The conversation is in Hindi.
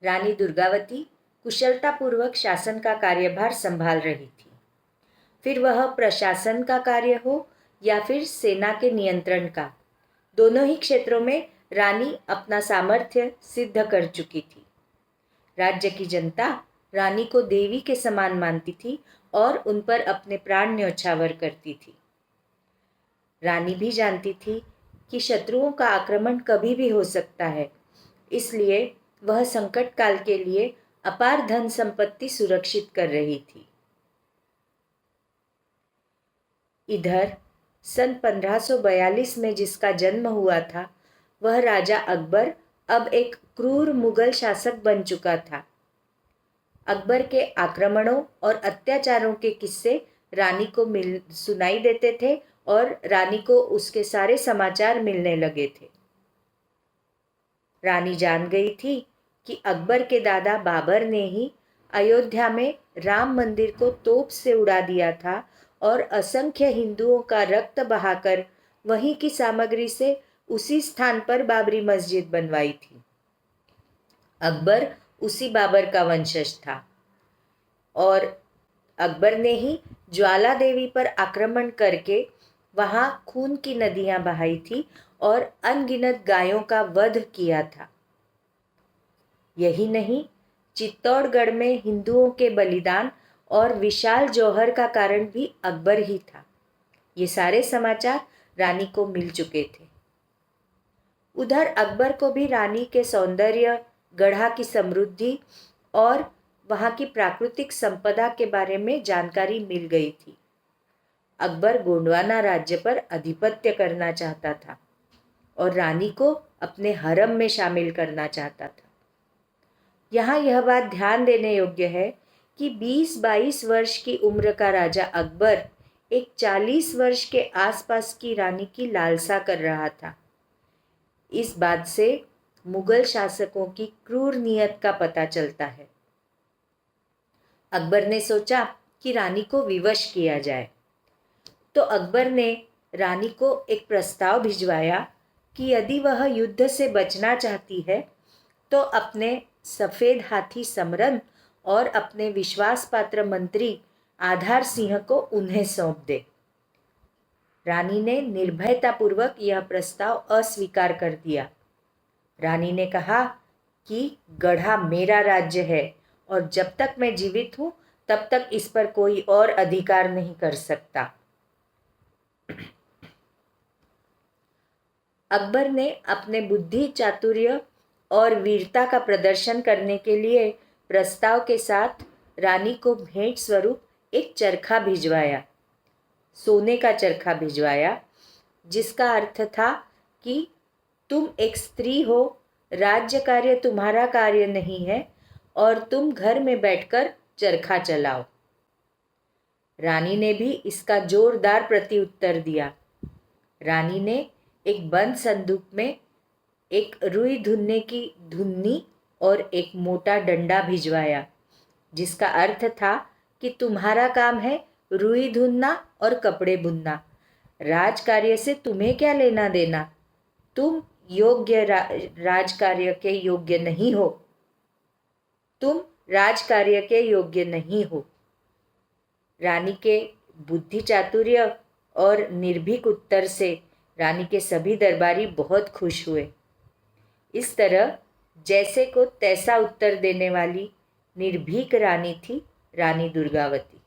रानी दुर्गावती कुशलतापूर्वक शासन का कार्यभार संभाल रही थी। फिर वह प्रशासन का कार्य हो या फिर सेना के नियंत्रण का, दोनों ही क्षेत्रों में रानी अपना सामर्थ्य सिद्ध कर चुकी थी। राज्य की जनता रानी को देवी के समान मानती थी और उन पर अपने प्राण न्यौछावर करती थी। रानी भी जानती थी कि शत्रुओं का आक्रमण कभी भी हो सकता है, इसलिए वह संकट काल के लिए अपार धन संपत्ति सुरक्षित कर रही थी। इधर सन 1542 में जिसका जन्म हुआ था, वह राजा अकबर अब एक क्रूर मुगल शासक बन चुका था। अकबर के आक्रमणों और अत्याचारों के किस्से रानी को सुनाई देते थे और रानी को उसके सारे समाचार मिलने लगे थे। रानी जान गई थी कि अकबर के दादा बाबर ने ही अयोध्या में राम मंदिर को तोप से उड़ा दिया था और असंख्य हिंदुओं का रक्त बहाकर वहीं की सामग्री से उसी स्थान पर बाबरी मस्जिद बनवाई थी। अकबर उसी बाबर का वंशज था और अकबर ने ही ज्वाला देवी पर आक्रमण करके वहां खून की नदियां बहाई थी और अनगिनत गायों का वध किया था। यही नहीं, चित्तौड़गढ़ में हिंदुओं के बलिदान और विशाल जौहर का कारण भी अकबर ही था। ये सारे समाचार रानी को मिल चुके थे। उधर अकबर को भी रानी के सौंदर्य, गढ़ा की समृद्धि और वहाँ की प्राकृतिक संपदा के बारे में जानकारी मिल गई थी। अकबर गोंडवाना राज्य पर आधिपत्य करना चाहता था और रानी को अपने हरम में शामिल करना चाहता था। यहाँ यह बात ध्यान देने योग्य है कि 20-22 वर्ष की उम्र का राजा अकबर एक 40 वर्ष के आसपास की रानी की लालसा कर रहा था। इस बात से मुगल शासकों की क्रूर नियत का पता चलता है। अकबर ने सोचा कि रानी को विवश किया जाए, तो अकबर ने रानी को एक प्रस्ताव भिजवाया कि यदि वह युद्ध से बचना चाहती है तो अपने सफ़ेद हाथी समरन और अपने विश्वास पात्र मंत्री आधार सिंह को उन्हें सौंप दे। रानी ने निर्भयतापूर्वक यह प्रस्ताव अस्वीकार कर दिया। रानी ने कहा कि गढ़ा मेरा राज्य है और जब तक मैं जीवित हूँ तब तक इस पर कोई और अधिकार नहीं कर सकता। अकबर ने अपने बुद्धि, चातुर्य और वीरता का प्रदर्शन करने के लिए प्रस्ताव के साथ रानी को भेंट स्वरूप एक चरखा भिजवाया, सोने का चरखा भिजवाया, जिसका अर्थ था कि तुम एक स्त्री हो, राज्य कार्य तुम्हारा कार्य नहीं है और तुम घर में बैठकर चरखा चलाओ। रानी ने भी इसका जोरदार प्रत्युत्तर दिया। रानी ने एक बंद संदूक में एक रुई धुनने की धुन्नी और एक मोटा डंडा भिजवाया, जिसका अर्थ था कि तुम्हारा काम है रुई धुनना और कपड़े बुनना, राजकार्य से तुम्हें क्या लेना देना, तुम योग्य राजकार्य के योग्य नहीं हो, तुम राजकार्य के योग्य नहीं हो। रानी के बुद्धि, चातुर्य और निर्भीक उत्तर से रानी के सभी दरबारी बहुत खुश हुए। इस तरह जैसे को तैसा उत्तर देने वाली निर्भीक रानी थी रानी दुर्गावती।